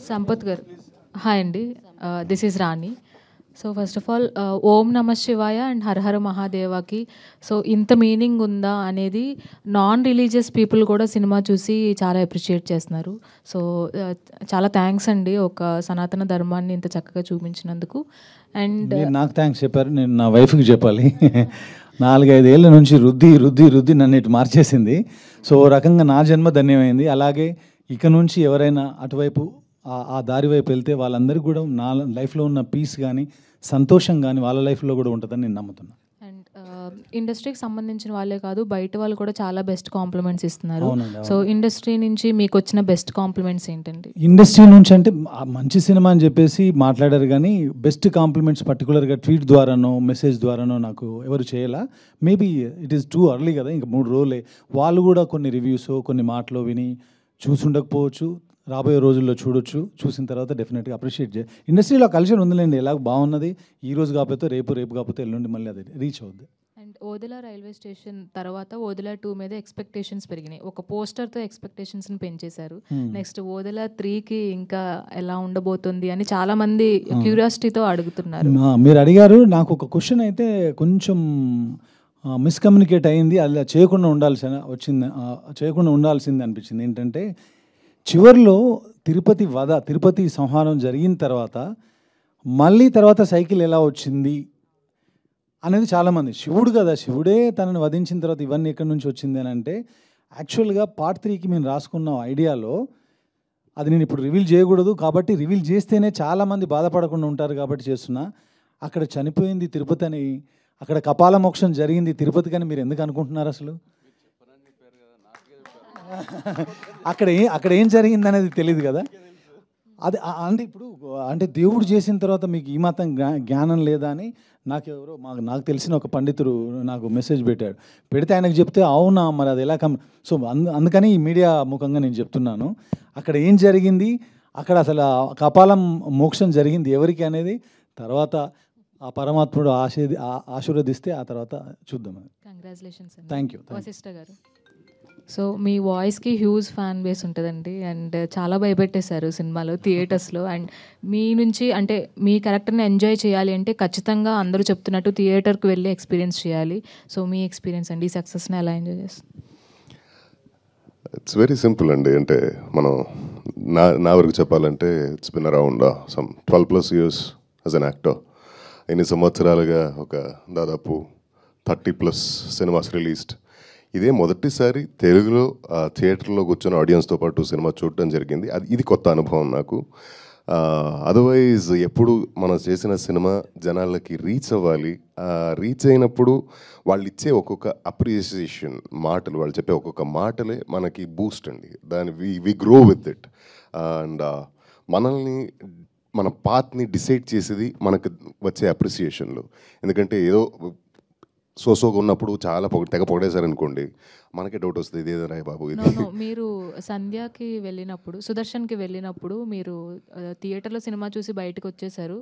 సంపత్ గారు హాయ్ అండి. This is Rani. So first of all ఓం నమ శివాయ అండ్ హర హర మహాదేవాకి. సో ఇంత మీనింగ్ ఉందా అనేది నాన్ రిలీజియస్ పీపుల్ కూడా సినిమా చూసి చాలా అప్రిషియేట్ చేస్తున్నారు. సో చాలా థ్యాంక్స్ అండి ఒక సనాతన ధర్మాన్ని ఇంత చక్కగా చూపించినందుకు. అండ్ మీరు నాకు థ్యాంక్స్ చెప్పారు, నేను నా వైఫ్కి చెప్పాలి. 4-5 ఏళ్ళ నుంచి రుద్ది రుద్ది రుద్ది నన్ను ఇటు మార్చేసింది. సో ఓ రకంగా నా జన్మ ధన్యమైంది. అలాగే ఇక నుంచి ఎవరైనా అటువైపు ఆ దారి వైపు వెళ్తే వాళ్ళందరికీ కూడా నా లైఫ్లో ఉన్న పీస్ కానీ సంతోషం కానీ వాళ్ళ లైఫ్లో కూడా ఉంటుందని నేను నమ్ముతున్నాను. అండ్ ఇండస్ట్రీకి సంబంధించిన వాళ్ళే కాదు, బయట వాళ్ళు కూడా చాలా బెస్ట్ కాంప్లిమెంట్స్ ఇస్తున్నారు. అవునండి, అవును. సో ఇండస్ట్రీ నుంచి మీకు వచ్చిన బెస్ట్ కాంప్లిమెంట్స్ ఏంటండి? ఇండస్ట్రీ నుంచి అంటే మంచి సినిమా అని చెప్పేసి మాట్లాడారు, కానీ బెస్ట్ కాంప్లిమెంట్స్ పర్టికులర్గా ట్వీట్ ద్వారానో మెసేజ్ ద్వారానో నాకు ఎవరు చేయాల. Maybe it is too early కదా, ఇంకా 3 రోజులే. వాళ్ళు కూడా కొన్ని రివ్యూస్ కొన్ని మాటలు విని చూసుండకపోవచ్చు, రాబోయే రోజుల్లో చూడొచ్చు. చూసిన తర్వాత డెఫినెట్గా అప్రిషియేట్ చేయాలి. ఇండస్ట్రీలో కల్చర్ ఉందిలేండి, ఎలా బాగున్నది. ఈ రోజు కాకపోతే రేపు, రేపు కాకపోతే ఎల్లుండి మళ్ళీ అది రీచ్ అవుద్ది. అండ్ ఓదెల రైల్వే స్టేషన్ తర్వాత ఓదెల 2 మీద ఎక్స్పెక్టేషన్స్ పెరిగినాయి. ఒక పోస్టర్తో ఎక్స్పెక్టేషన్స్ని పెంచేశారు. నెక్స్ట్ ఓదెల 3కి ఇంకా ఎలా ఉండబోతుంది అని చాలా మంది క్యూరియాసిటీతో అడుగుతున్నారు. మీరు అడిగారు, నాకు ఒక క్వశ్చన్ అయితే కొంచెం మిస్కమ్యూనికేట్ అయింది. అలా చేయకుండా ఉండాల్సింది అనిపించింది. ఏంటంటే చివరిలో తిరుపతి సంహారం జరిగిన తర్వాత మళ్ళీ తర్వాత సైకిల్ ఎలా వచ్చింది అనేది చాలామంది, శివుడు కదా, శివుడే తనని వధించిన తర్వాత ఇవన్నీ ఎక్కడి నుంచి వచ్చింది అని అంటే, యాక్చువల్గా పార్ట్ 3కి మేము రాసుకున్న ఐడియాలో అది నేను ఇప్పుడు రివీల్ చేయకూడదు కాబట్టి, రివీల్ చేస్తేనే చాలామంది బాధపడకుండా ఉంటారు కాబట్టి చేస్తున్నా. అక్కడ చనిపోయింది తిరుపతి అని, అక్కడ కపాల మోక్షం జరిగింది తిరుపతి అని మీరు ఎందుకు అనుకుంటున్నారు అసలు? అక్కడ ఏం జరిగింది అనేది తెలియదు కదా. అది అంటే ఇప్పుడు అంటే దేవుడు చేసిన తర్వాత మీకు ఈ మాత్రం జ్ఞానం లేదా అని నాకు తెలిసిన ఒక పండితుడు నాకు మెసేజ్ పెట్టాడు. పెడితే ఆయనకు చెప్తే అవునా మరి అది ఎలా సో అందుకని ఈ మీడియా ముఖంగా నేను చెప్తున్నాను, అక్కడ ఏం జరిగింది, అక్కడ అసలు కపాలం మోక్షం జరిగింది ఎవరికి అనేది తర్వాత ఆ పరమాత్ముడు ఆశీర్వదిస్తే ఆ తర్వాత చూద్దాం. కంగ్రాచులేషన్స్. Thank you. వశిష్ఠ గారు, సో మీ వాయిస్కి హ్యూజ్ ఫ్యాన్ బేస్ ఉంటుందండి. అండ్ చాలా భయపెట్టేశారు సినిమాలో, థియేటర్స్లో. అండ్ మీ నుంచి అంటే మీ క్యారెక్టర్ని ఎంజాయ్ చేయాలి అంటే ఖచ్చితంగా అందరూ చెప్తున్నట్టు థియేటర్కి వెళ్ళి ఎక్స్పీరియన్స్ చేయాలి. సో మీ ఎక్స్పీరియన్స్ అండి, ఈ సక్సెస్ని ఎలా ఎంజాయ్ చేస్తారు? ఇట్స్ వెరీ సింపుల్ అండి. అంటే మనం నా వరకు చెప్పాలంటే it's been around some 12+ years as an actor. ఎన్ని సంవత్సరాలుగా ఒక దాదాపు 30+ సినిమాస్ రిలీజ్డ్. ఇదే మొదటిసారి తెలుగులో థియేటర్లో కూర్చొని ఆడియన్స్తో పాటు సినిమా చూడటం జరిగింది. ఇది కొత్త అనుభవం నాకు. అదర్వైజ్ ఎప్పుడు మనం చేసిన సినిమా జనాలకి రీచ్ అవ్వాలి. రీచ్ అయినప్పుడు వాళ్ళు ఇచ్చే ఒక్కొక్క అప్రిసియేషన్ మాటలు, వాళ్ళు చెప్పే ఒక్కొక్క మాటలే మనకి బూస్ట్ అండి. We grow with it. And మనల్ని మన పాత్ని డిసైడ్ చేసేది మనకు వచ్చే అప్రిసియేషన్లు. ఎందుకంటే ఏదో సోసోగా ఉన్నప్పుడు చాలా తెగ పొగడేశారనుకోండి, మనకే డౌట్ వస్తుంది, ఇదేదో రాయ్ బాబు ఇది. మీరు సంధ్యాకి వెళ్ళినప్పుడు, సుదర్శన్కి వెళ్ళినప్పుడు మీరు థియేటర్లో సినిమా చూసి బయటకు వచ్చేసారు.